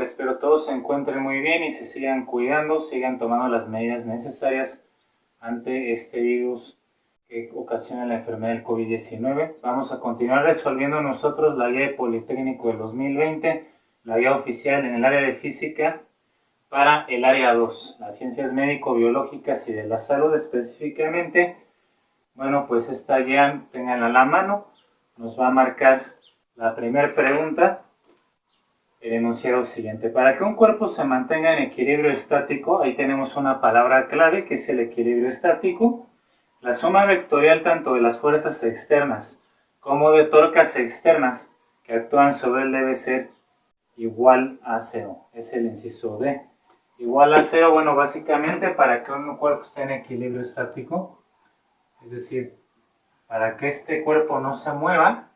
Espero todos se encuentren muy bien y se sigan cuidando, sigan tomando las medidas necesarias ante este virus que ocasiona la enfermedad del COVID-19. Vamos a continuar resolviendo nosotros la guía de Politécnico del 2020, la guía oficial en el área de física para el área 2, las ciencias médico-biológicas y de la salud específicamente. Bueno, pues esta guía, ténganla a la mano, nos va a marcar la primera pregunta. El enunciado siguiente: para que un cuerpo se mantenga en equilibrio estático, ahí tenemos una palabra clave que es el equilibrio estático. La suma vectorial tanto de las fuerzas externas como de torcas externas que actúan sobre él debe ser igual a 0. Es el inciso D. Igual a 0, bueno, básicamente para que un cuerpo esté en equilibrio estático, es decir, para que este cuerpo no se mueva,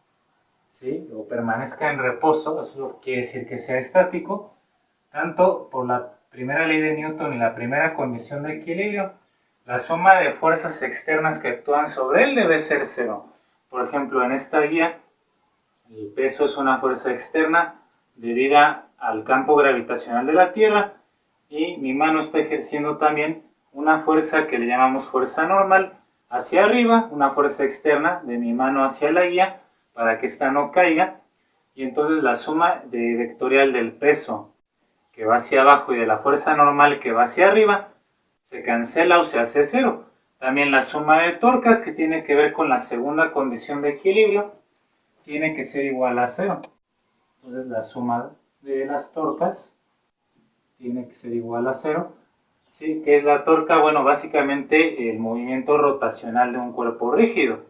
¿sí?, o permanezca en reposo, eso quiere decir que sea estático, tanto por la primera ley de Newton y la primera condición de equilibrio, la suma de fuerzas externas que actúan sobre él debe ser 0. Por ejemplo, en esta guía, el peso es una fuerza externa debida al campo gravitacional de la Tierra y mi mano está ejerciendo también una fuerza que le llamamos fuerza normal hacia arriba, una fuerza externa de mi mano hacia la guía, para que ésta no caiga, y entonces la suma de vectorial del peso que va hacia abajo y de la fuerza normal que va hacia arriba se cancela o se hace 0. También la suma de torcas, que tiene que ver con la segunda condición de equilibrio, tiene que ser igual a 0. Entonces la suma de las torcas tiene que ser igual a 0. ¿Sí? ¿Qué es la torca? Bueno, básicamente el movimiento rotacional de un cuerpo rígido,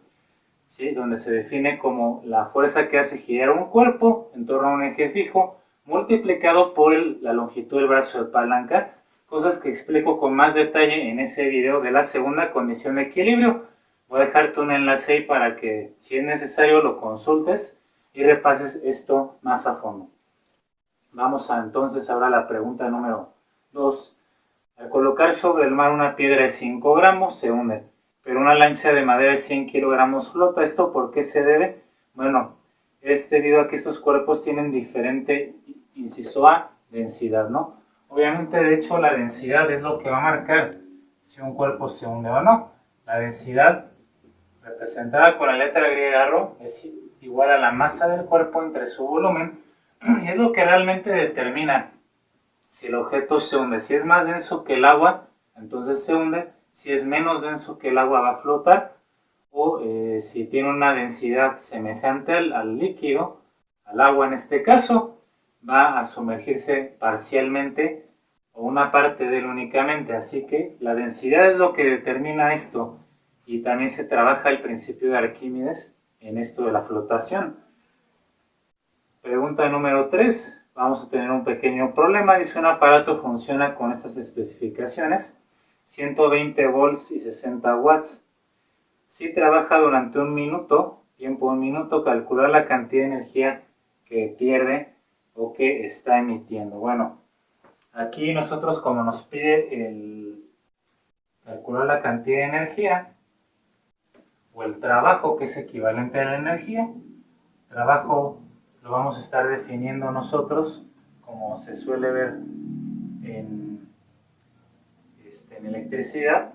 ¿sí?, donde se define como la fuerza que hace girar un cuerpo en torno a un eje fijo multiplicado por la longitud del brazo de palanca, cosas que explico con más detalle en ese video de la segunda condición de equilibrio. Voy a dejarte un enlace ahí para que, si es necesario, lo consultes y repases esto más a fondo. Vamos a entonces ahora a la pregunta número 2. Al colocar sobre el mar una piedra de 5 gramos se hunde, pero una lancha de madera de 100 kilogramos flota. ¿Esto por qué se debe? Bueno, es debido a que estos cuerpos tienen diferente, inciso A, densidad, ¿no? Obviamente, de hecho, la densidad es lo que va a marcar si un cuerpo se hunde o no. La densidad, representada con la letra griega ρ, es igual a la masa del cuerpo entre su volumen, y es lo que realmente determina si el objeto se hunde. Si es más denso que el agua, entonces se hunde. Si es menos denso que el agua, va a flotar. O si tiene una densidad semejante al líquido, al agua en este caso, va a sumergirse parcialmente o una parte de él únicamente. Así que la densidad es lo que determina esto. Y también se trabaja el principio de Arquímedes en esto de la flotación. Pregunta número 3. Vamos a tener un pequeño problema. Dice: un aparato funciona con estas especificaciones: 120 volts y 60 watts. Si trabaja durante un minuto, tiempo 1 minuto, calcular la cantidad de energía que pierde o que está emitiendo. Bueno, aquí nosotros, como nos pide el calcular la cantidad de energía o el trabajo, que es equivalente a la energía, trabajo lo vamos a estar definiendo nosotros, como se suele ver en electricidad,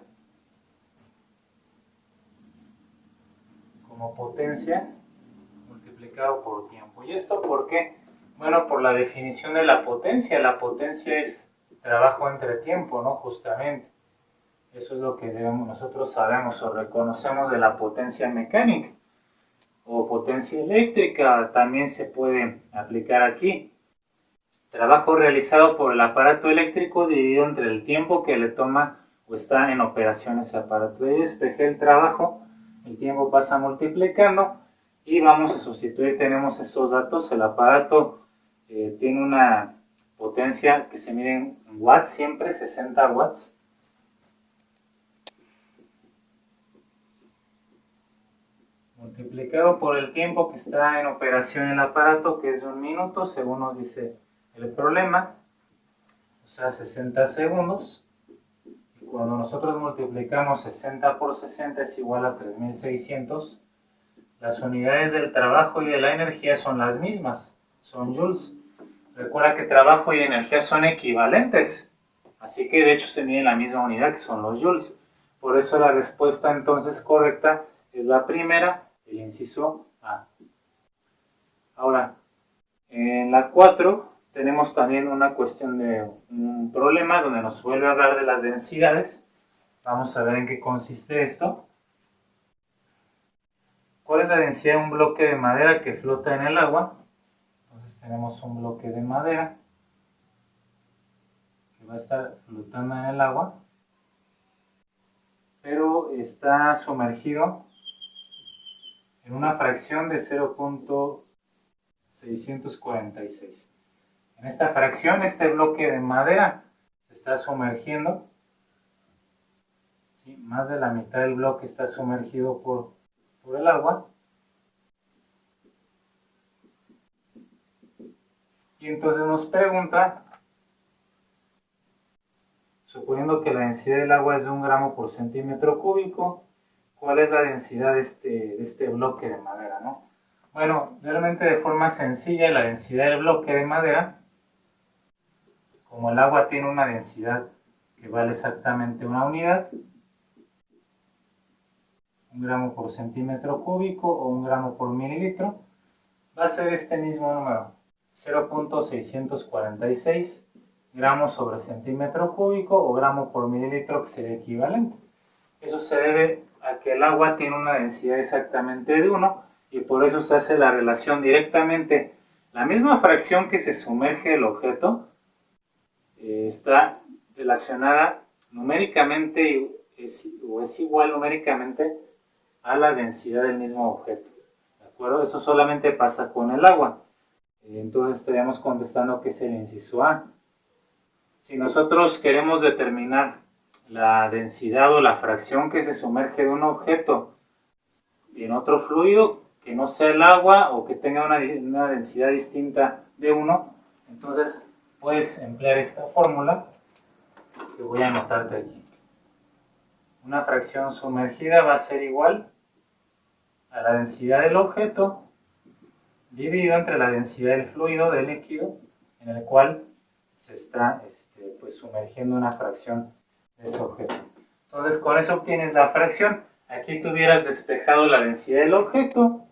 como potencia multiplicado por tiempo. ¿Y esto por qué? Bueno, por la definición de la potencia. La potencia es trabajo entre tiempo, ¿no? Justamente. Eso es lo que nosotros sabemos o reconocemos de la potencia mecánica. O potencia eléctrica también se puede aplicar aquí. Trabajo realizado por el aparato eléctrico dividido entre el tiempo que le toma o está en operación ese aparato. Y despejé el trabajo, el tiempo pasa multiplicando y vamos a sustituir. Tenemos esos datos. El aparato tiene una potencia que se mide en watts, siempre 60 watts. Multiplicado por el tiempo que está en operación el aparato, que es de 1 minuto, según nos dice el problema, o sea, 60 segundos. Y cuando nosotros multiplicamos 60 por 60 es igual a 3600. Las unidades del trabajo y de la energía son las mismas, son joules. Recuerda que trabajo y energía son equivalentes, así que de hecho se mide la misma unidad que son los joules. Por eso la respuesta entonces correcta es la primera, el inciso A. Ahora, en la 4 tenemos también una cuestión de un problema donde nos vuelve a hablar de las densidades. Vamos a ver en qué consiste esto. ¿Cuál es la densidad de un bloque de madera que flota en el agua? Entonces tenemos un bloque de madera que va a estar flotando en el agua, pero está sumergido en una fracción de 0.646. En esta fracción, este bloque de madera se está sumergiendo, ¿sí? Más de la mitad del bloque está sumergido por el agua. Y entonces nos pregunta, suponiendo que la densidad del agua es de 1 gramo por centímetro cúbico, ¿cuál es la densidad de este bloque de madera, ¿no? Bueno, realmente de forma sencilla, la densidad del bloque de madera, como el agua tiene una densidad que vale exactamente una unidad, 1 gramo por centímetro cúbico o 1 gramo por mililitro, va a ser este mismo número, 0.646 gramos sobre centímetro cúbico o gramo por mililitro, que sería equivalente. Eso se debe a que el agua tiene una densidad exactamente de 1 y por eso se hace la relación directamente. La misma fracción que se sumerge el objeto está relacionada numéricamente o es igual numéricamente a la densidad del mismo objeto. ¿De acuerdo? Eso solamente pasa con el agua. Entonces estaríamos contestando que es el inciso A. Si nosotros queremos determinar la densidad o la fracción que se sumerge de un objeto en otro fluido que no sea el agua o que tenga una densidad distinta de 1, entonces puedes emplear esta fórmula que voy a anotarte aquí. Una fracción sumergida va a ser igual a la densidad del objeto dividido entre la densidad del fluido, del líquido, en el cual se está pues, sumergiendo una fracción de ese objeto. Entonces con eso obtienes la fracción. Aquí tú hubieras despejado la densidad del objeto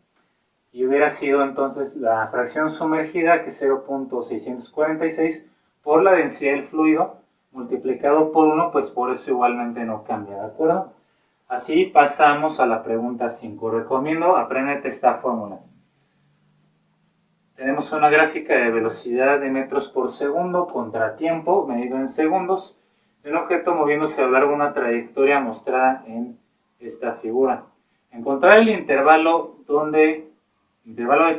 y hubiera sido entonces la fracción sumergida, que es 0.646, por la densidad del fluido multiplicado por 1, pues por eso igualmente no cambia, ¿de acuerdo? Así pasamos a la pregunta 5. Recomiendo apréndete esta fórmula. Tenemos una gráfica de velocidad de metros por segundo contra tiempo, medido en segundos, de un objeto moviéndose a lo largo de una trayectoria mostrada en esta figura. Encontrar el intervalo de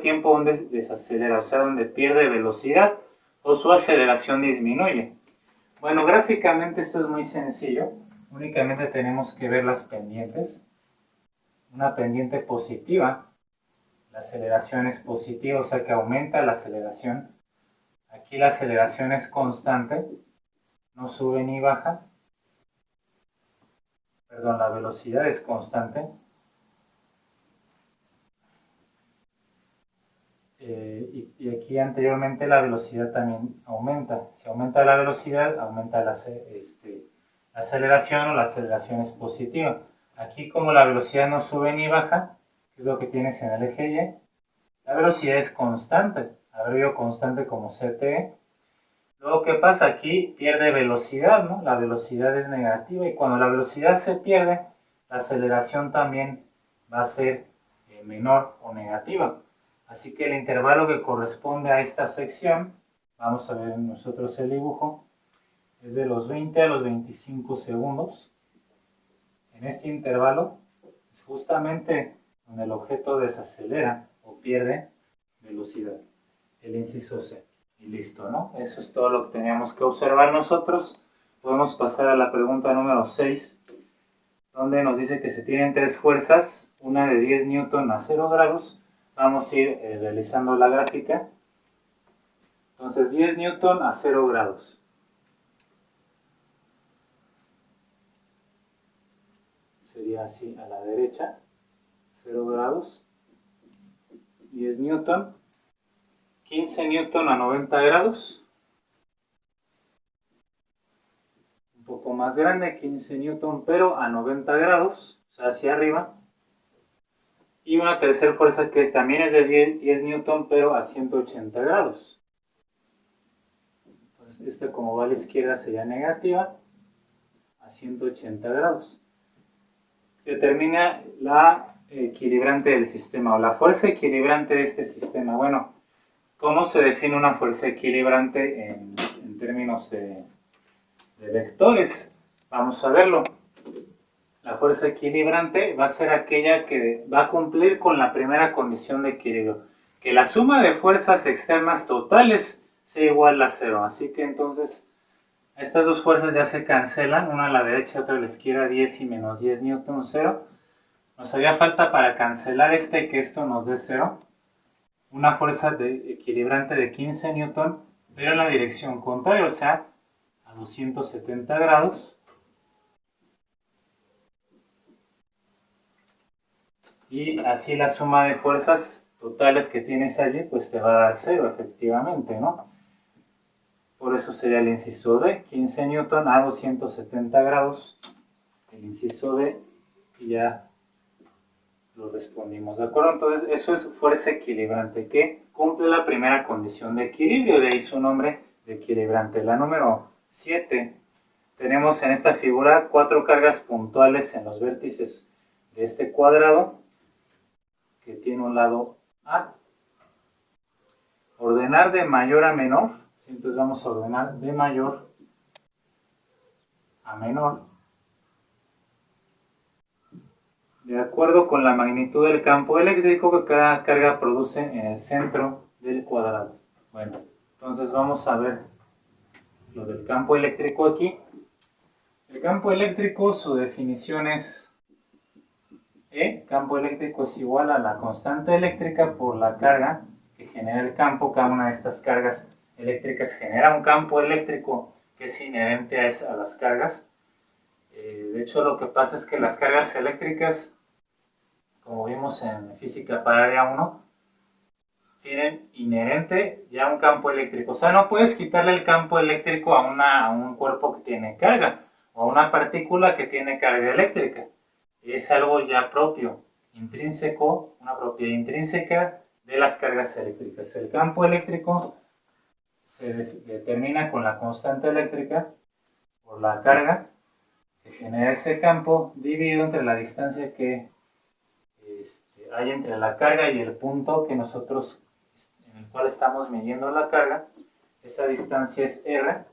tiempo donde desacelera, o sea, donde pierde velocidad o su aceleración disminuye. Bueno, gráficamente esto es muy sencillo. Únicamente tenemos que ver las pendientes. Una pendiente positiva, la aceleración es positiva, o sea que aumenta la aceleración. Aquí la aceleración es constante, no sube ni baja. Perdón, la velocidad es constante. Y aquí anteriormente la velocidad también aumenta. Si aumenta la velocidad, aumenta la aceleración, o la aceleración es positiva. Aquí, como la velocidad no sube ni baja, que es lo que tienes en el eje Y, la velocidad es constante, abrevio constante como CT. Luego, ¿qué pasa? Aquí pierde velocidad, ¿no? La velocidad es negativa y cuando la velocidad se pierde, la aceleración también va a ser menor o negativa. Así que el intervalo que corresponde a esta sección, vamos a ver nosotros el dibujo, es de los 20 a los 25 segundos. En este intervalo es justamente donde el objeto desacelera o pierde velocidad, el inciso C. Y listo, ¿no? Eso es todo lo que teníamos que observar nosotros. Podemos pasar a la pregunta número 6, donde nos dice que se tienen 3 fuerzas, una de 10 newton a 0 grados. Vamos a ir realizando la gráfica. Entonces 10 newton a 0 grados. Sería así a la derecha, 0 grados, 10 newton. 15 newton a 90 grados. Un poco más grande, 15 newton, pero a 90 grados, o sea, hacia arriba. Y una tercera fuerza que también es de 10 newton, pero a 180 grados. Entonces, esta como va a la izquierda sería negativa, a 180 grados. Determina la equilibrante del sistema o la fuerza equilibrante de este sistema. Bueno, ¿cómo se define una fuerza equilibrante en términos de vectores? Vamos a verlo. La fuerza equilibrante va a ser aquella que va a cumplir con la primera condición de equilibrio, que la suma de fuerzas externas totales sea igual a 0. Así que entonces estas dos fuerzas ya se cancelan, una a la derecha y otra a la izquierda, 10 y menos 10 newton, 0. Nos haría falta para cancelar que esto nos dé 0, una fuerza equilibrante de 15 newton, pero en la dirección contraria, o sea, a 270 grados. Y así la suma de fuerzas totales que tienes allí, pues te va a dar 0, efectivamente, ¿no? Por eso sería el inciso D, 15 newton a 270 grados, el inciso D, y ya lo respondimos, ¿de acuerdo? Entonces, eso es fuerza equilibrante, que cumple la primera condición de equilibrio, de ahí su nombre de equilibrante. La número 7, tenemos en esta figura 4 cargas puntuales en los vértices de este cuadrado, que tiene un lado A. Ordenar de mayor a menor, ¿sí? Entonces vamos a ordenar de mayor a menor, de acuerdo con la magnitud del campo eléctrico que cada carga produce en el centro del cuadrado. Bueno, entonces vamos a ver lo del campo eléctrico aquí. El campo eléctrico, su definición es E, campo eléctrico es igual a la constante eléctrica por la carga que genera el campo. Cada una de estas cargas eléctricas genera un campo eléctrico que es inherente a las cargas. De hecho, lo que pasa es que las cargas eléctricas, como vimos en física para área 1, tienen inherente ya un campo eléctrico. O sea, no puedes quitarle el campo eléctrico a un cuerpo que tiene carga o a una partícula que tiene carga eléctrica. Es algo ya propio, intrínseco, una propiedad intrínseca de las cargas eléctricas. El campo eléctrico se determina con la constante eléctrica por la carga que genera ese campo dividido entre la distancia que hay entre la carga y el punto que nosotros, en el cual estamos midiendo la carga. Esa distancia es R.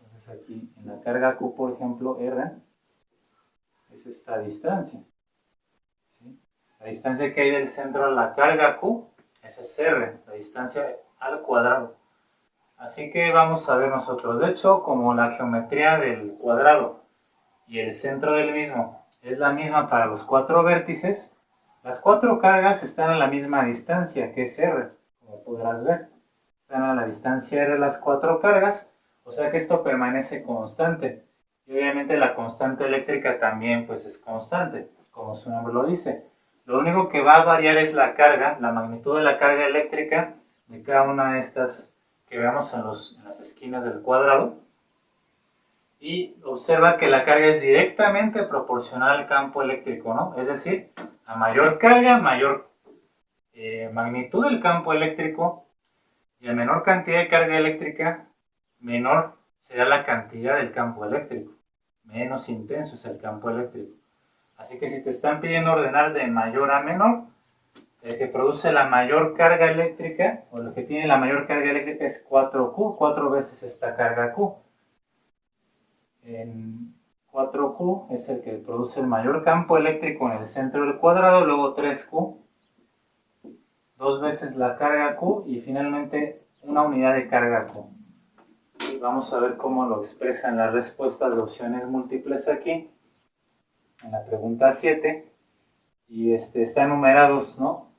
Entonces aquí en la carga Q, por ejemplo, R es esta distancia, ¿sí? La distancia que hay del centro a la carga Q, esa es R, la distancia al cuadrado. Así que vamos a ver nosotros, de hecho, como la geometría del cuadrado y el centro del mismo es la misma para los 4 vértices, las 4 cargas están a la misma distancia, que es R, como podrás ver. Están a la distancia R las 4 cargas, o sea que esto permanece constante. Y obviamente la constante eléctrica también pues es constante, como su nombre lo dice. Lo único que va a variar es la carga, la magnitud de la carga eléctrica de cada una de estas que vemos en las esquinas del cuadrado. Y observa que la carga es directamente proporcional al campo eléctrico, ¿no? Es decir, a mayor carga, mayor magnitud del campo eléctrico, y a menor cantidad de carga eléctrica, menor será la cantidad del campo eléctrico. Menos intenso es el campo eléctrico. Así que si te están pidiendo ordenar de mayor a menor, el que produce la mayor carga eléctrica, o el que tiene la mayor carga eléctrica es 4Q, 4 veces esta carga Q. En 4Q es el que produce el mayor campo eléctrico en el centro del cuadrado, luego 3Q, 2 veces la carga Q y finalmente una unidad de carga Q. Y vamos a ver cómo lo expresan las respuestas de opciones múltiples aquí, en la pregunta 7, y están numerados, ¿no?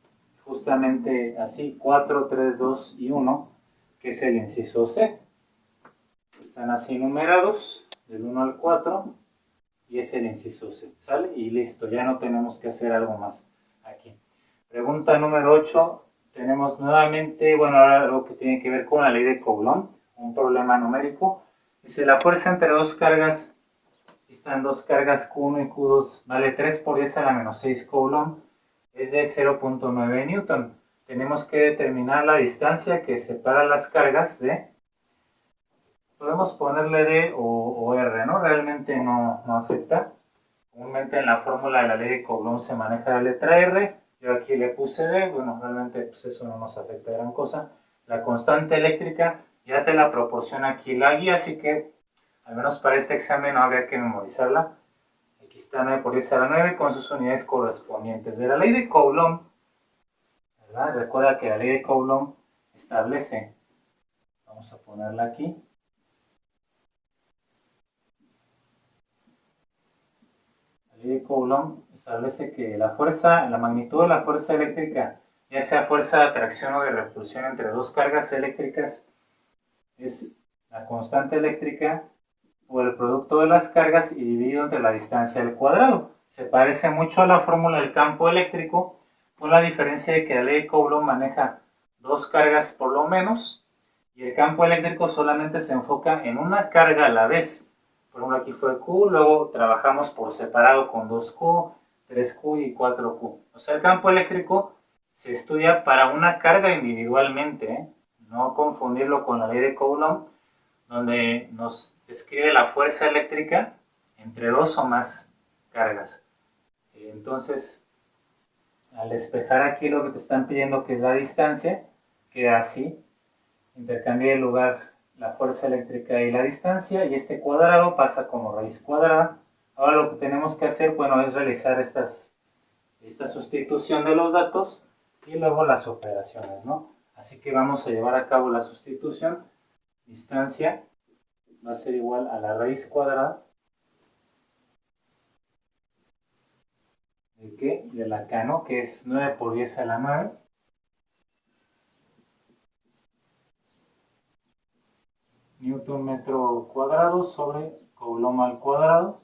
Justamente así, 4, 3, 2 y 1, que es el inciso C. Están así numerados, del 1 al 4, y es el inciso C, ¿sale? Y listo, ya no tenemos que hacer algo más aquí. Pregunta número 8, tenemos nuevamente, bueno, ahora algo que tiene que ver con la ley de Coulomb, un problema numérico. Dice, la fuerza entre dos cargas, están dos cargas Q1 y Q2, vale 3 por 10 a la menos 6 Coulomb, es de 0.9 Newton. Tenemos que determinar la distancia que separa las cargas de, podemos ponerle D o R, ¿no? Realmente no afecta. Comúnmente en la fórmula de la ley de Coulomb se maneja la letra R, yo aquí le puse D, bueno, realmente pues eso no nos afecta gran cosa. La constante eléctrica ya te la proporciona aquí la guía, así que al menos para este examen no habría que memorizarla. Aquí está 9 por 10 a la 9 con sus unidades correspondientes. De la ley de Coulomb, ¿verdad? Recuerda que la ley de Coulomb establece, vamos a ponerla aquí, la ley de Coulomb establece que la fuerza, la magnitud de la fuerza eléctrica, ya sea fuerza de atracción o de repulsión entre dos cargas eléctricas, es la constante eléctrica por el producto de las cargas y dividido entre la distancia al cuadrado. Se parece mucho a la fórmula del campo eléctrico, con la diferencia de que la ley de Coulomb maneja dos cargas por lo menos, y el campo eléctrico solamente se enfoca en una carga a la vez. Por ejemplo, aquí fue Q, luego trabajamos por separado con 2Q, 3Q y 4Q. O sea, el campo eléctrico se estudia para una carga individualmente, ¿eh? No confundirlo con la ley de Coulomb, donde nos describe la fuerza eléctrica entre dos o más cargas. Entonces, al despejar aquí lo que te están pidiendo, que es la distancia, queda así. Intercambia de lugar la fuerza eléctrica y la distancia, y este cuadrado pasa como raíz cuadrada. Ahora lo que tenemos que hacer, bueno, es realizar esta sustitución de los datos y luego las operaciones, ¿no? Así que vamos a llevar a cabo la sustitución. Distancia va a ser igual a la raíz cuadrada ¿de qué? De la K, ¿no? Que es 9 por 10 a la 9. Newton metro cuadrado sobre Coulomb al cuadrado.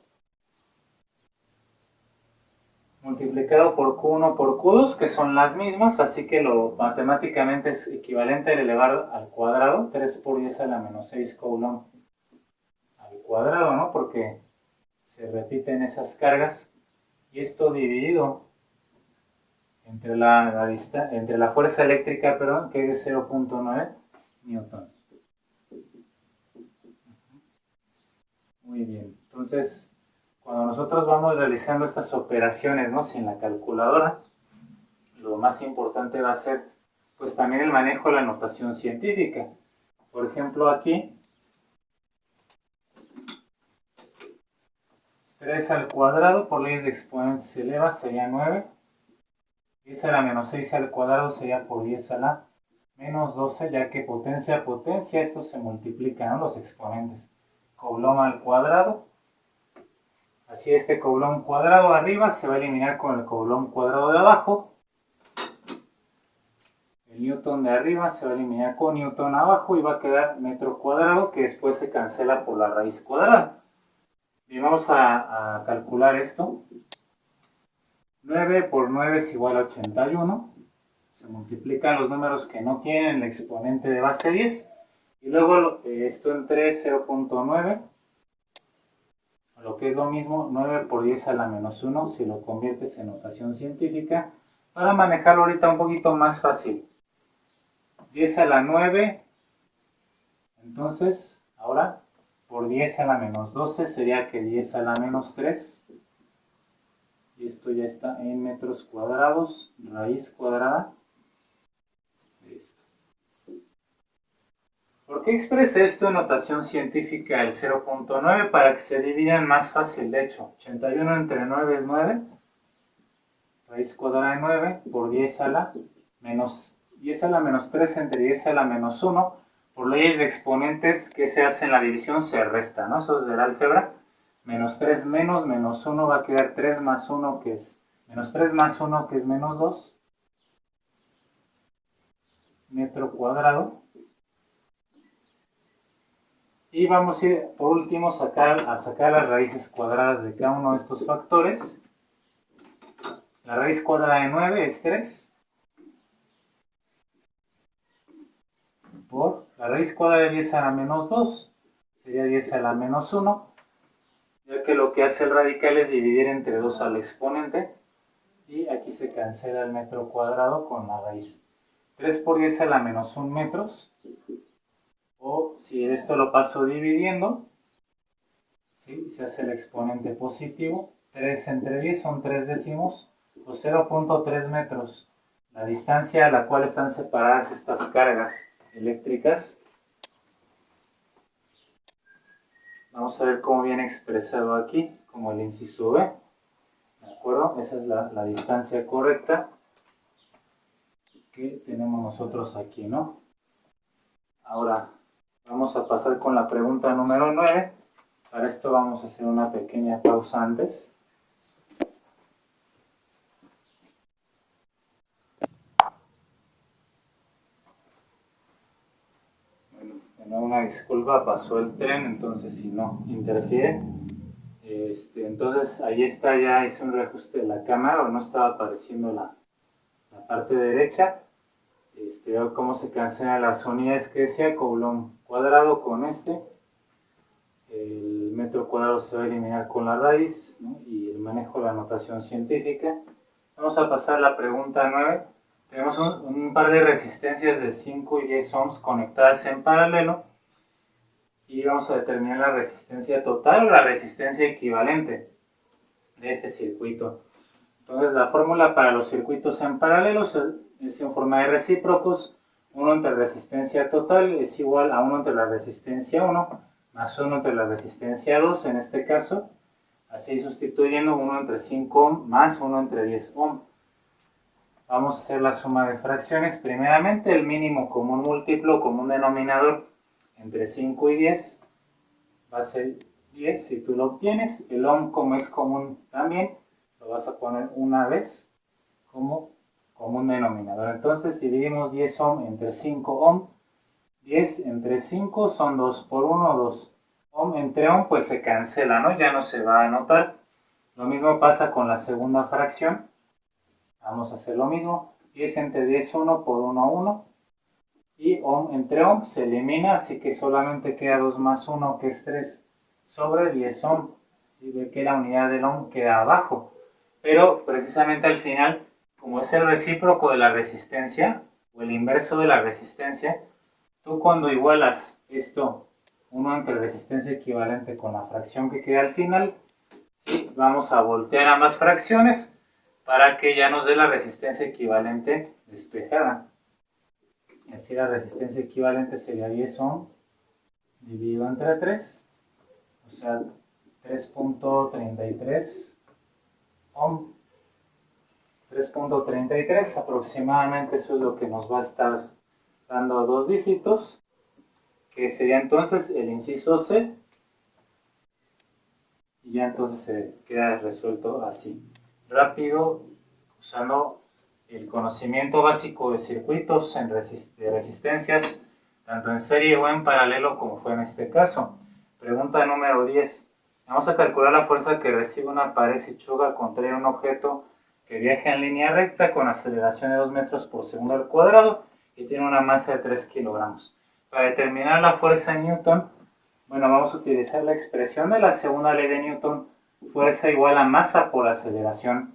Multiplicado por Q1 por Q2, que son las mismas, así que lo matemáticamente es equivalente al elevar al cuadrado, 3 por 10 a la menos 6 Coulomb al cuadrado, ¿no? Porque se repiten esas cargas, y esto dividido entre la fuerza eléctrica, perdón, que es 0.9 Newton. Muy bien, entonces cuando nosotros vamos realizando estas operaciones, ¿no? Sin la calculadora, lo más importante va a ser pues también el manejo de la notación científica. Por ejemplo, aquí 3 al cuadrado por leyes de exponentes se eleva, sería 9. 10 a la menos 6 al cuadrado sería por 10 a la menos 12, ya que potencia a potencia estos se multiplican, ¿no? Los exponentes. Coulomb al cuadrado. Así este Coulomb cuadrado arriba se va a eliminar con el Coulomb cuadrado de abajo. El Newton de arriba se va a eliminar con Newton abajo y va a quedar metro cuadrado, que después se cancela por la raíz cuadrada. Bien, vamos a calcular esto. 9 por 9 es igual a 81. Se multiplican los números que no tienen el exponente de base 10. Y luego esto entre 0.9. Lo que es lo mismo, 9 por 10 a la menos 1, si lo conviertes en notación científica, para manejarlo ahorita un poquito más fácil. 10 a la 9, entonces, ahora, por 10 a la menos 12 sería que 10 a la menos 3, y esto ya está en metros cuadrados, raíz cuadrada de esto. ¿Por qué expresé esto en notación científica el 0.9? Para que se dividan más fácil, de hecho. 81 entre 9 es 9. Raíz cuadrada de 9 por 10 a la menos 3 entre 10 a la menos 1. Por leyes de exponentes, ¿qué se hace en la división? Se resta, ¿no? Eso es del álgebra. Menos 3 menos 1 va a quedar 3 más 1, que es menos 3 más 1, que es menos 2. Metro cuadrado. Y vamos a ir, por último, a sacar las raíces cuadradas de cada uno de estos factores. La raíz cuadrada de 9 es 3. por la raíz cuadrada de 10 a la menos 2, sería 10 a la menos 1, ya que lo que hace el radical es dividir entre 2 al exponente, y aquí se cancela el metro cuadrado con la raíz. 3 por 10 a la menos 1 metros, o si esto lo paso dividiendo, ¿sí? Se hace el exponente positivo, 3 entre 10 son 3 décimos, o 0.3 metros, la distancia a la cual están separadas estas cargas eléctricas. Vamos a ver cómo viene expresado aquí, como el inciso B. ¿De acuerdo? Esa es la distancia correcta que tenemos nosotros aquí, ¿no? Ahora vamos a pasar con la pregunta número 9. Para esto vamos a hacer una pequeña pausa antes. Bueno, una disculpa, pasó el tren, entonces si no interfiere. Entonces ahí está, ya hice un reajuste de la cámara, o no estaba apareciendo la parte derecha. Veo cómo se cancelan las unidades que decía, Coulomb cuadrado con el metro cuadrado se va a eliminar con la raíz, ¿no? Y el manejo de la notación científica. Vamos a pasar a la pregunta 9. Tenemos un par de resistencias de 5 y 10 ohms conectadas en paralelo, y vamos a determinar la resistencia total o la resistencia equivalente de este circuito. Entonces la fórmula para los circuitos en paralelo es en forma de recíprocos. 1 entre resistencia total es igual a 1 entre la resistencia 1 más 1 entre la resistencia 2 en este caso. Así sustituyendo 1 entre 5 ohm más 1 entre 10 ohm. Vamos a hacer la suma de fracciones. Primeramente el mínimo común múltiplo, común denominador entre 5 y 10 va a ser 10 si tú lo obtienes. El ohm, como es común también, lo vas a poner una vez como común denominador. Entonces dividimos 10 ohm entre 5 ohm. 10 entre 5 son 2 por 1, 2. Ohm entre ohm pues se cancela, ¿no? Ya no se va a anotar. Lo mismo pasa con la segunda fracción. Vamos a hacer lo mismo. 10 entre 10, 1 por 1, 1. Y ohm entre ohm se elimina, así que solamente queda 2 más 1, que es 3, sobre 10 ohm. ¿Sí? Ve que la unidad del ohm queda abajo. Pero precisamente al final, como es el recíproco de la resistencia, o el inverso de la resistencia, tú cuando igualas esto, 1 entre resistencia equivalente con la fracción que queda al final, ¿sí? Vamos a voltear ambas fracciones para que ya nos dé la resistencia equivalente despejada. Así la resistencia equivalente sería 10 ohm dividido entre 3, o sea 3.33 ohm. 3.33 aproximadamente, eso es lo que nos va a estar dando dos dígitos, que sería entonces el inciso C, y ya entonces se queda resuelto así, rápido, usando el conocimiento básico de circuitos de resistencias, tanto en serie o en paralelo como fue en este caso. Pregunta número 10. Vamos a calcular la fuerza que recibe una pared si choca contra un objeto que viaja en línea recta con aceleración de 2 metros por segundo al cuadrado y tiene una masa de 3 kilogramos. Para determinar la fuerza en Newton, bueno, vamos a utilizar la expresión de la segunda ley de Newton, fuerza igual a masa por aceleración.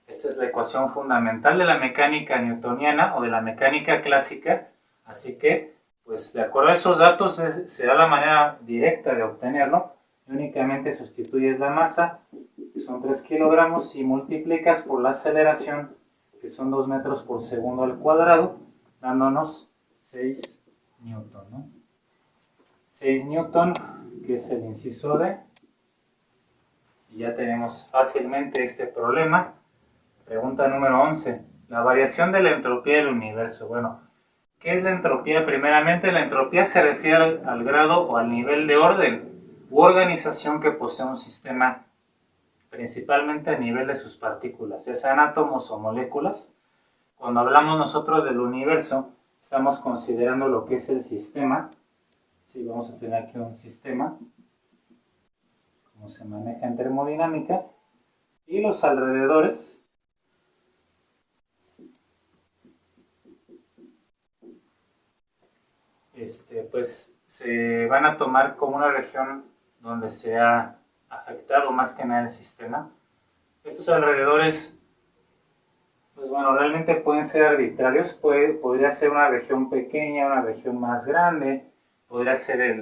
Esta es la ecuación fundamental de la mecánica newtoniana o de la mecánica clásica, así que, pues de acuerdo a esos datos será la manera directa de obtenerlo. Y únicamente sustituyes la masa, que son 3 kilogramos, y multiplicas por la aceleración, que son 2 metros por segundo al cuadrado, dándonos 6 newton, ¿no? 6 newton, que es el inciso D. Y ya tenemos fácilmente este problema. Pregunta número 11. La variación de la entropía del universo. Bueno, ¿qué es la entropía? Primeramente, la entropía se refiere al grado o al nivel de orden u organización que posee un sistema, principalmente a nivel de sus partículas, ya sean átomos o moléculas. Cuando hablamos nosotros del universo, estamos considerando lo que es el sistema. Sí, vamos a tener aquí un sistema, como se maneja en termodinámica, y los alrededores. pues se van a tomar como una región donde se ha afectado más que nada el sistema. Estos alrededores, pues bueno, realmente pueden ser arbitrarios. Podría ser una región pequeña, una región más grande, podría ser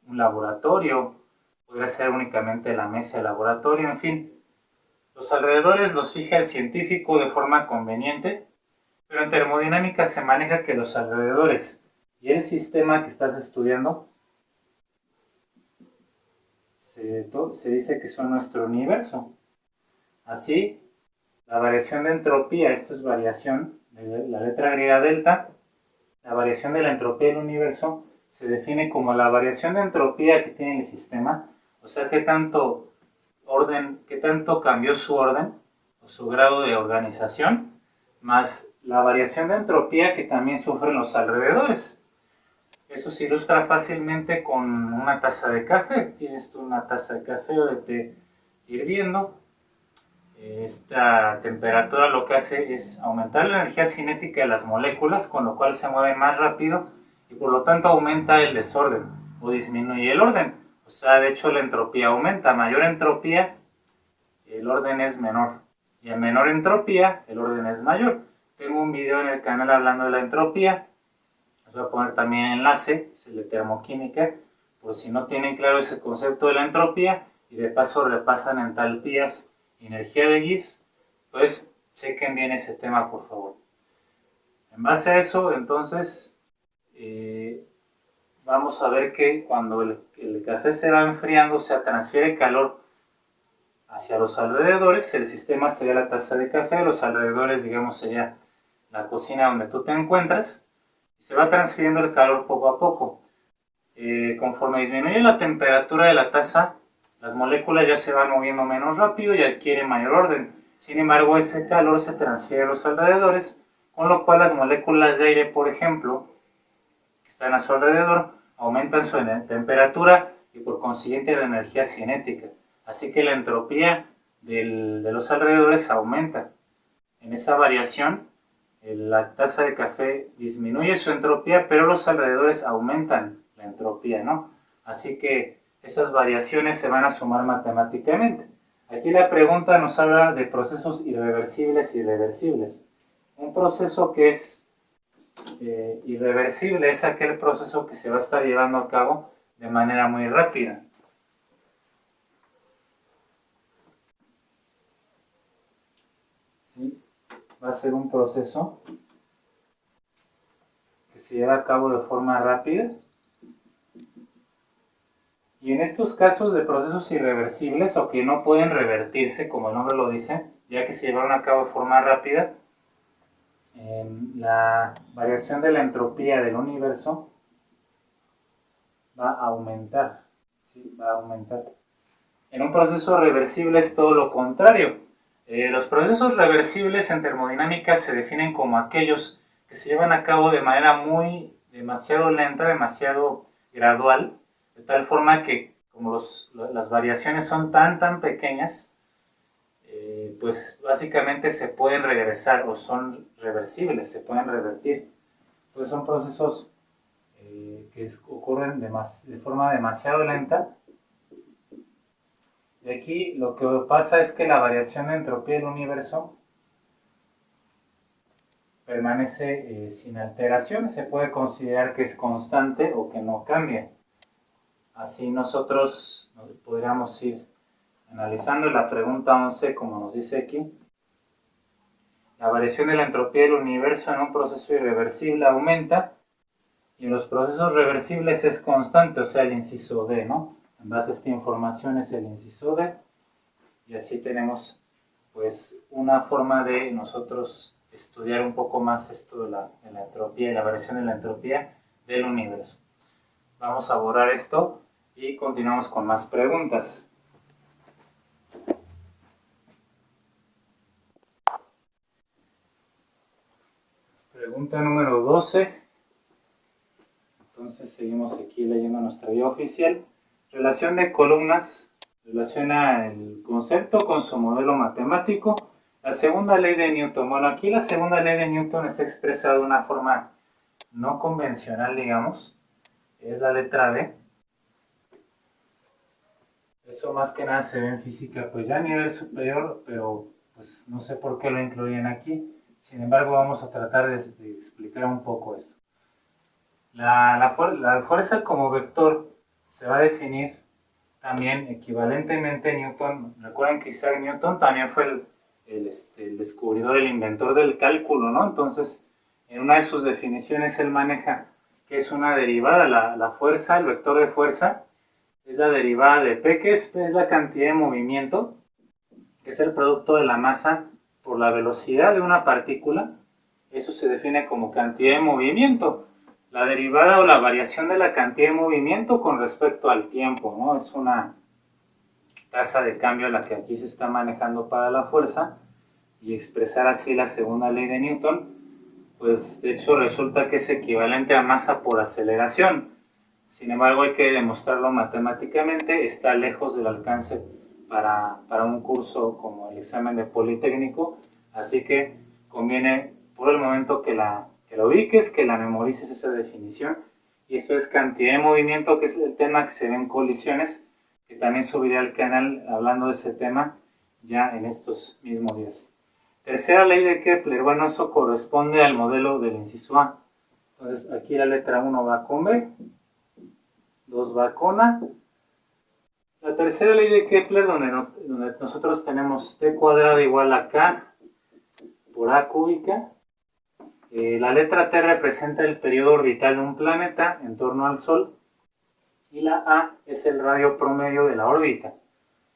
un laboratorio, podría ser únicamente la mesa de laboratorio, en fin. Los alrededores los fija el científico de forma conveniente, pero en termodinámica se maneja que los alrededores y el sistema que estás estudiando se dice que son nuestro universo. Así, la variación de entropía, esto es variación de la letra griega delta, la variación de la entropía del universo se define como la variación de entropía que tiene el sistema, o sea, qué tanto cambió su orden o su grado de organización, más la variación de entropía que también sufren los alrededores. Eso se ilustra fácilmente con una taza de café. Tienes tú una taza de café o de té hirviendo. Esta temperatura lo que hace es aumentar la energía cinética de las moléculas, con lo cual se mueven más rápido y por lo tanto aumenta el desorden o disminuye el orden. O sea, de hecho la entropía aumenta. A mayor entropía, el orden es menor. Y a menor entropía, el orden es mayor. Tengo un video en el canal hablando de la entropía. Les voy a poner también enlace, es el de termoquímica, por si no tienen claro ese concepto de la entropía y de paso repasan entalpías y energía de Gibbs, pues chequen bien ese tema, por favor. En base a eso, entonces, vamos a ver que cuando el café se va enfriando, se transfiere calor hacia los alrededores. El sistema sería la taza de café, los alrededores, digamos, sería la cocina donde tú te encuentras. Se va transfiriendo el calor poco a poco. Conforme disminuye la temperatura de la taza, las moléculas ya se van moviendo menos rápido y adquieren mayor orden. Sin embargo, ese calor se transfiere a los alrededores, con lo cual las moléculas de aire, por ejemplo, que están a su alrededor, aumentan su temperatura y por consiguiente la energía cinética. Así que la entropía de los alrededores aumenta. En esa variación, la taza de café disminuye su entropía, pero los alrededores aumentan la entropía, ¿no? Así que esas variaciones se van a sumar matemáticamente. Aquí la pregunta nos habla de procesos irreversibles y reversibles. Un proceso que es irreversible es aquel proceso que se va a estar llevando a cabo de manera muy rápida. ¿Sí? Va a ser un proceso que se lleva a cabo de forma rápida. Y en estos casos de procesos irreversibles o que no pueden revertirse, como el nombre lo dice, ya que se llevaron a cabo de forma rápida, la variación de la entropía del universo va a aumentar. ¿Sí? Va a aumentar. En un proceso reversible es todo lo contrario. Los procesos reversibles en termodinámica se definen como aquellos que se llevan a cabo de manera demasiado lenta, demasiado gradual, de tal forma que como las variaciones son tan pequeñas, pues básicamente se pueden regresar o son reversibles, se pueden revertir. Entonces son procesos que ocurren de forma demasiado lenta. Y aquí lo que pasa es que la variación de entropía del universo permanece sin alteraciones. Se puede considerar que es constante o que no cambia. Así nosotros podríamos ir analizando la pregunta 11 como nos dice aquí. La variación de la entropía del universo en un proceso irreversible aumenta y en los procesos reversibles es constante, o sea el inciso D, ¿no? En base a esta información es el inciso D y así tenemos pues una forma de nosotros estudiar un poco más esto de la entropía y la variación de la entropía del universo. Vamos a borrar esto y continuamos con más preguntas. Pregunta número 12. Entonces seguimos aquí leyendo nuestra guía oficial. Relación de columnas. Relaciona el concepto con su modelo matemático. La segunda ley de Newton. Bueno, aquí la segunda ley de Newton está expresada de una forma no convencional, digamos, es la letra B. Eso más que nada se ve en física, pues ya a nivel superior, pero pues no sé por qué lo incluyen aquí. Sin embargo, vamos a tratar de explicar un poco esto. La fuerza como vector se va a definir también equivalentemente Newton. Recuerden que Isaac Newton también fue el descubridor, el inventor del cálculo, ¿no? Entonces, en una de sus definiciones él maneja que es una derivada, la fuerza, el vector de fuerza, es la derivada de P, que es la cantidad de movimiento, que es el producto de la masa por la velocidad de una partícula. Eso se define como cantidad de movimiento. La derivada o la variación de la cantidad de movimiento con respecto al tiempo, ¿no? Es una tasa de cambio la que aquí se está manejando para la fuerza, y expresar así la segunda ley de Newton, pues de hecho resulta que es equivalente a masa por aceleración. Sin embargo, hay que demostrarlo matemáticamente, está lejos del alcance para un curso como el examen de Politécnico, así que conviene por el momento que la ubiques, que la memorices esa definición. Y esto es cantidad de movimiento, que es el tema que se ve en colisiones, que también subiré al canal hablando de ese tema ya en estos mismos días. Tercera ley de Kepler, bueno, eso corresponde al modelo del inciso A. Entonces aquí la letra 1 va con B, 2 va con A. La tercera ley de Kepler, donde nosotros tenemos t cuadrado igual a k por a cúbica. La letra t representa el periodo orbital de un planeta en torno al Sol, y la a es el radio promedio de la órbita.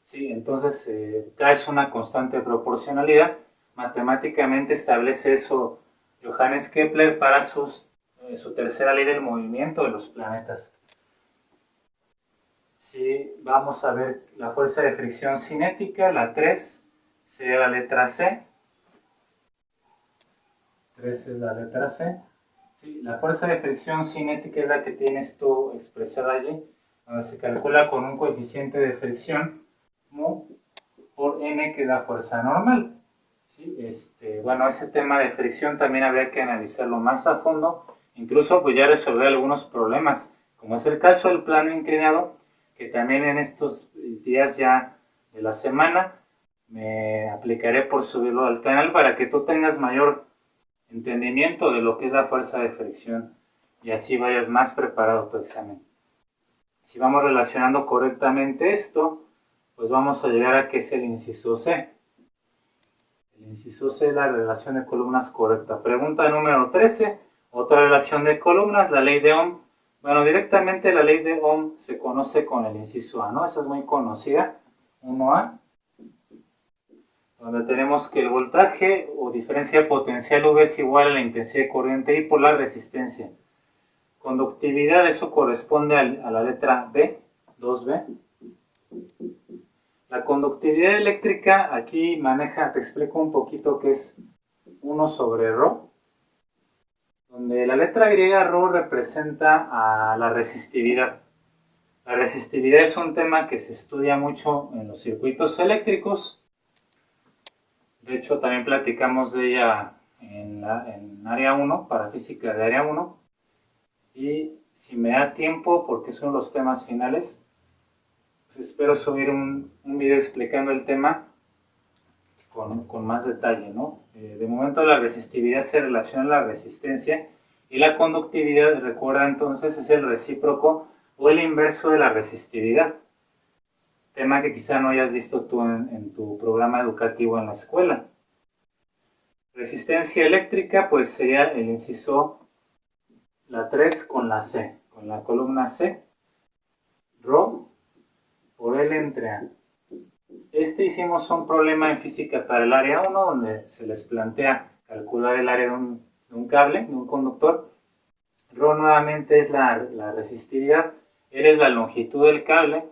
¿Sí? Entonces, k es una constante de proporcionalidad. Matemáticamente establece eso Johannes Kepler para su tercera ley del movimiento de los planetas. Si vamos a ver la fuerza de fricción cinética, la 3 sería la letra C. 3 es la letra C. Sí, la fuerza de fricción cinética es la que tienes tú expresada allí, donde se calcula con un coeficiente de fricción mu por n, que es la fuerza normal. ¿Sí? Bueno, ese tema de fricción también habría que analizarlo más a fondo, incluso pues ya resolver algunos problemas, como es el caso del plano inclinado, que también en estos días ya de la semana me aplicaré por subirlo al canal para que tú tengas mayor entendimiento de lo que es la fuerza de fricción y así vayas más preparado tu examen. Si vamos relacionando correctamente esto, pues vamos a llegar a que es el inciso C. El inciso C es la relación de columnas correcta. Pregunta número 13, otra relación de columnas, la ley de Ohm. Bueno, directamente la ley de Ohm se conoce con el inciso A, ¿no? Esa es muy conocida, 1A, donde tenemos que el voltaje o diferencia potencial V es igual a la intensidad de corriente I por la resistencia. Conductividad, eso corresponde a la letra B, 2B. La conductividad eléctrica, aquí te explico un poquito qué es 1 sobre ρ, donde la letra griega ρ representa a la resistividad. La resistividad es un tema que se estudia mucho en los circuitos eléctricos. De hecho, también platicamos de ella en área 1, para física de área 1. Y si me da tiempo, porque es uno de los temas finales, pues espero subir un video explicando el tema con más detalle, ¿no? De momento la resistividad se relaciona a la resistencia, y la conductividad, recuerda entonces, es el recíproco o el inverso de la resistividad. Tema que quizá no hayas visto tú en tu programa educativo en la escuela. Resistencia eléctrica, pues sería el inciso la 3 con la C, con la columna C, ρ por L entre A. Hicimos un problema en física para el área 1, donde se les plantea calcular el área de un cable, de un conductor. ρ nuevamente es la resistividad, L es la longitud del cable,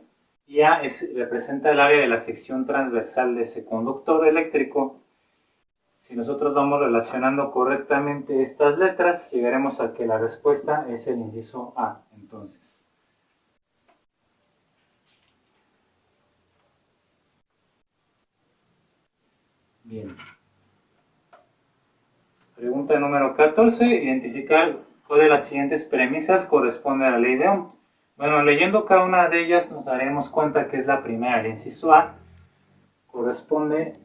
y A representa el área de la sección transversal de ese conductor eléctrico. Si nosotros vamos relacionando correctamente estas letras, llegaremos a que la respuesta es el inciso A, entonces. Bien. Pregunta número 14. Identificar ¿Cuál de las siguientes premisas corresponde a la ley de Ohm? Bueno, leyendo cada una de ellas nos daremos cuenta que es la primera. El inciso A corresponde,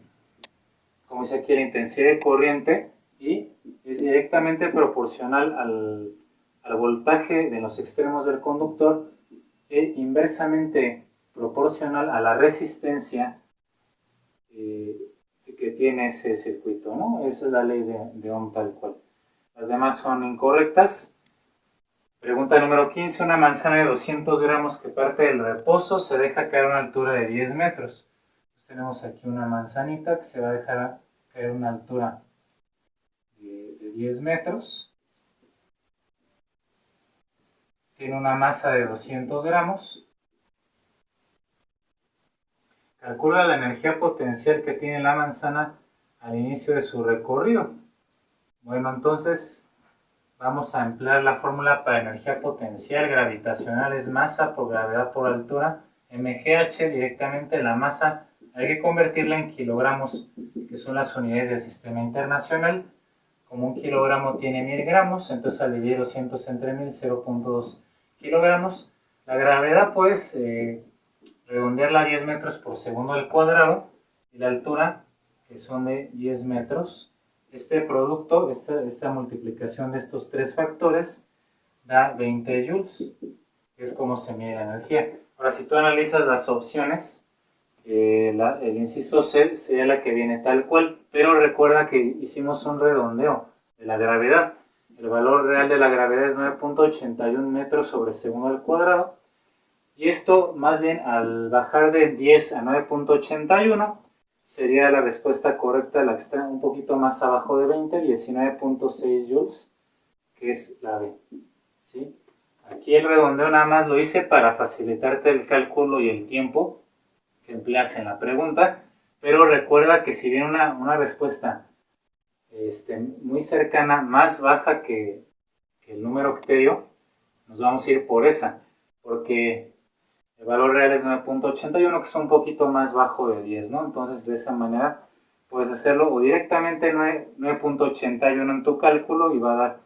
como dice aquí, a la intensidad de corriente y es directamente proporcional al voltaje de los extremos del conductor e inversamente proporcional a la resistencia que tiene ese circuito, ¿no? Esa es la ley de Ohm tal cual. Las demás son incorrectas. Pregunta número 15. Una manzana de 200 gramos que parte del reposo se deja caer a una altura de 10 metros. Pues tenemos aquí una manzanita que se va a dejar caer a una altura de 10 metros. Tiene una masa de 200 gramos. Calcula la energía potencial que tiene la manzana al inicio de su recorrido. Bueno, entonces vamos a emplear la fórmula para energía potencial gravitacional es masa por gravedad por altura, mgh, directamente la masa hay que convertirla en kilogramos, que son las unidades del sistema internacional. Como un kilogramo tiene 1000 gramos, entonces al dividir 200 entre 1000, 0.2 kilogramos. La gravedad, pues, redondearla a 10 metros por segundo al cuadrado, y la altura, que son de 10 metros. Este producto, esta multiplicación de estos tres factores, da 20 joules, que es como se mide la energía. Ahora, si tú analizas las opciones, el inciso C sería la que viene tal cual, pero recuerda que hicimos un redondeo de la gravedad. El valor real de la gravedad es 9.81 metros sobre segundo al cuadrado, y esto más bien al bajar de 10 a 9.81 sería la respuesta correcta, la que está un poquito más abajo de 20, 19.6 joules, que es la B, ¿sí? Aquí el redondeo nada más lo hice para facilitarte el cálculo y el tiempo que empleas en la pregunta, pero recuerda que si viene una respuesta muy cercana, más baja que el número que te dio, nos vamos a ir por esa, porque el valor real es 9.81, que es un poquito más bajo de 10, ¿no? Entonces, de esa manera puedes hacerlo, o directamente 9.81 en tu cálculo y va a dar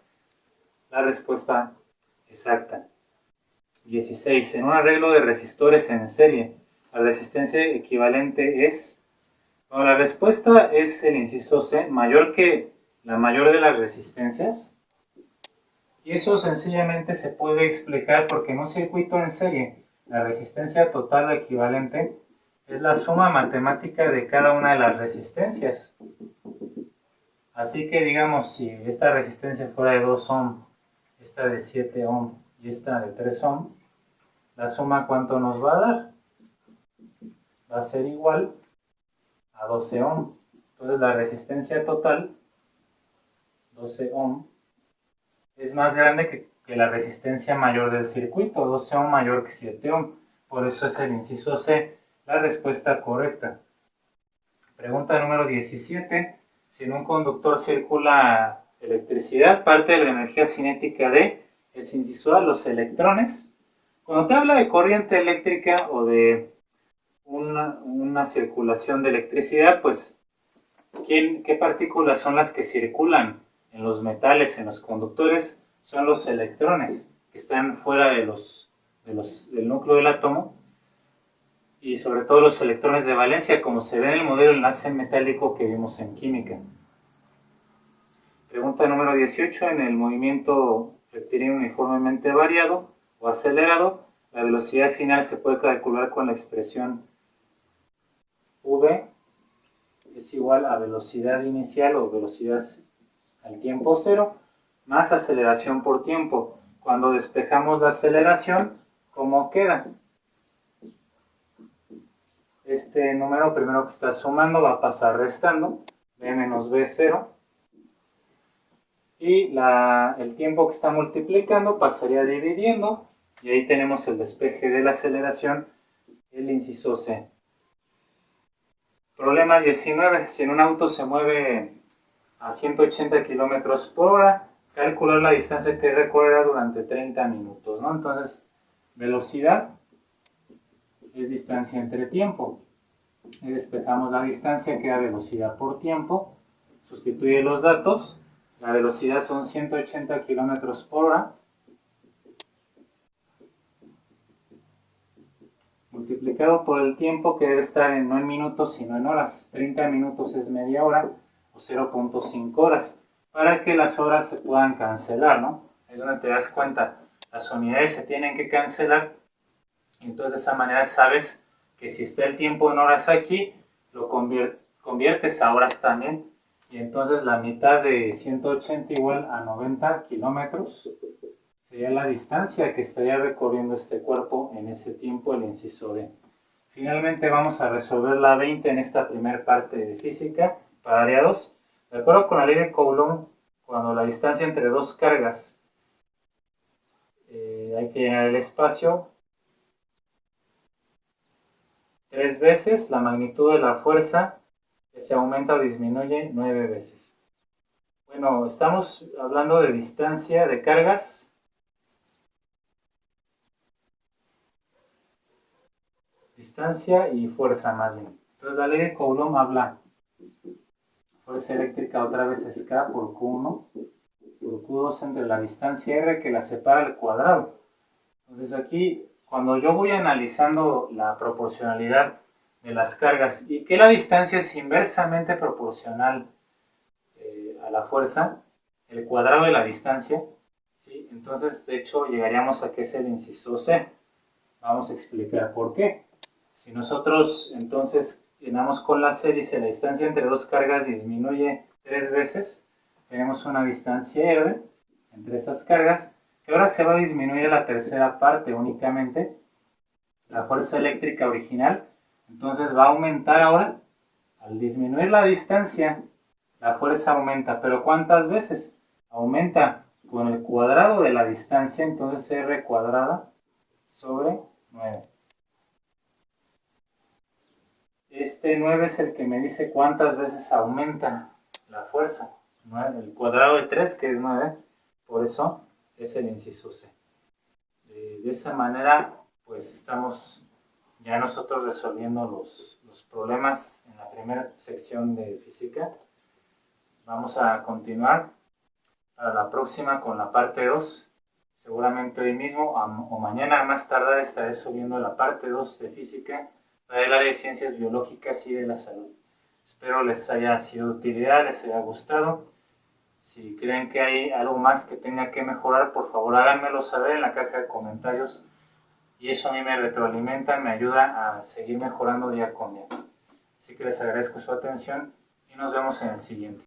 la respuesta exacta. 16. En un arreglo de resistores en serie, la resistencia equivalente es... Bueno, la respuesta es el inciso C, mayor que la mayor de las resistencias. Y eso sencillamente se puede explicar porque en un circuito en serie, la resistencia total o equivalente es la suma matemática de cada una de las resistencias. Así que digamos, si esta resistencia fuera de 2 ohm, esta de 7 ohm y esta de 3 ohm, la suma ¿cuánto nos va a dar? Va a ser igual a 12 ohm. Entonces la resistencia total, 12 ohm, es más grande que la resistencia mayor del circuito, 12 ohm mayor que 7 ohm. Por eso es el inciso C, la respuesta correcta. Pregunta número 17. Si en un conductor circula electricidad, parte de la energía cinética de, es inciso A, los electrones. Cuando te habla de corriente eléctrica o de una circulación de electricidad, pues, ¿qué partículas son las que circulan en los metales, en los conductores? Son los electrones, que están fuera del núcleo del átomo, y sobre todo los electrones de valencia, como se ve en el modelo de enlace metálico que vimos en química. Pregunta número 18. En el movimiento rectilíneo uniformemente variado o acelerado, la velocidad final se puede calcular con la expresión v es igual a velocidad inicial o velocidad al tiempo cero más aceleración por tiempo. Cuando despejamos la aceleración, ¿cómo queda? Este número primero que está sumando va a pasar restando, b menos b0, y el tiempo que está multiplicando pasaría dividiendo, y ahí tenemos el despeje de la aceleración, el inciso C. Problema 19. Si en un auto se mueve a 180 km por hora, calcular la distancia que recorrerá durante 30 minutos, ¿no? Entonces, velocidad es distancia entre tiempo. Y despejamos la distancia, queda velocidad por tiempo. Sustituye los datos. la velocidad son 180 kilómetros por hora, multiplicado por el tiempo, que debe estar no en minutos sino en horas. 30 minutos es media hora o 0.5 horas, para que las horas se puedan cancelar, ¿no? Es donde te das cuenta, las unidades se tienen que cancelar, y entonces de esa manera sabes que si está el tiempo en horas aquí, lo conviertes a horas también, y entonces la mitad de 180 igual a 90 kilómetros sería la distancia que estaría recorriendo este cuerpo en ese tiempo, el inciso D. Finalmente vamos a resolver la 20 en esta primera parte de física para área 2. De acuerdo con la ley de Coulomb, cuando la distancia entre dos cargas hay que llenar el espacio 3 veces, la magnitud de la fuerza se aumenta o disminuye 9 veces. Bueno, estamos hablando de distancia de cargas. Distancia y fuerza más bien. Entonces la ley de Coulomb habla, fuerza eléctrica otra vez es K por Q1 por Q2 entre la distancia R que la separa al cuadrado. Entonces aquí, cuando yo voy analizando la proporcionalidad de las cargas y que la distancia es inversamente proporcional a la fuerza, el cuadrado de la distancia, ¿sí? Entonces de hecho llegaríamos a que es el inciso C. Vamos a explicar por qué. Si nosotros entonces llenamos con la C, dice la distancia entre dos cargas disminuye 3 veces, tenemos una distancia R entre esas cargas, que ahora se va a disminuir a la tercera parte únicamente, la fuerza eléctrica original, entonces va a aumentar ahora, al disminuir la distancia, la fuerza aumenta, pero ¿cuántas veces? Aumenta con el cuadrado de la distancia, entonces R cuadrada sobre 9. Este 9 es el que me dice cuántas veces aumenta la fuerza. 9, el cuadrado de 3, que es 9, por eso es el inciso C. De esa manera, pues estamos ya nosotros resolviendo los problemas en la primera sección de física. Vamos a continuar para la próxima con la parte 2. Seguramente hoy mismo o mañana más tardar estaré subiendo la parte 2 de física para el área de ciencias biológicas y de la salud. Espero les haya sido de utilidad, les haya gustado. Si creen que hay algo más que tenga que mejorar, por favor háganmelo saber en la caja de comentarios, y eso a mí me retroalimenta, me ayuda a seguir mejorando día con día. Así que les agradezco su atención y nos vemos en el siguiente.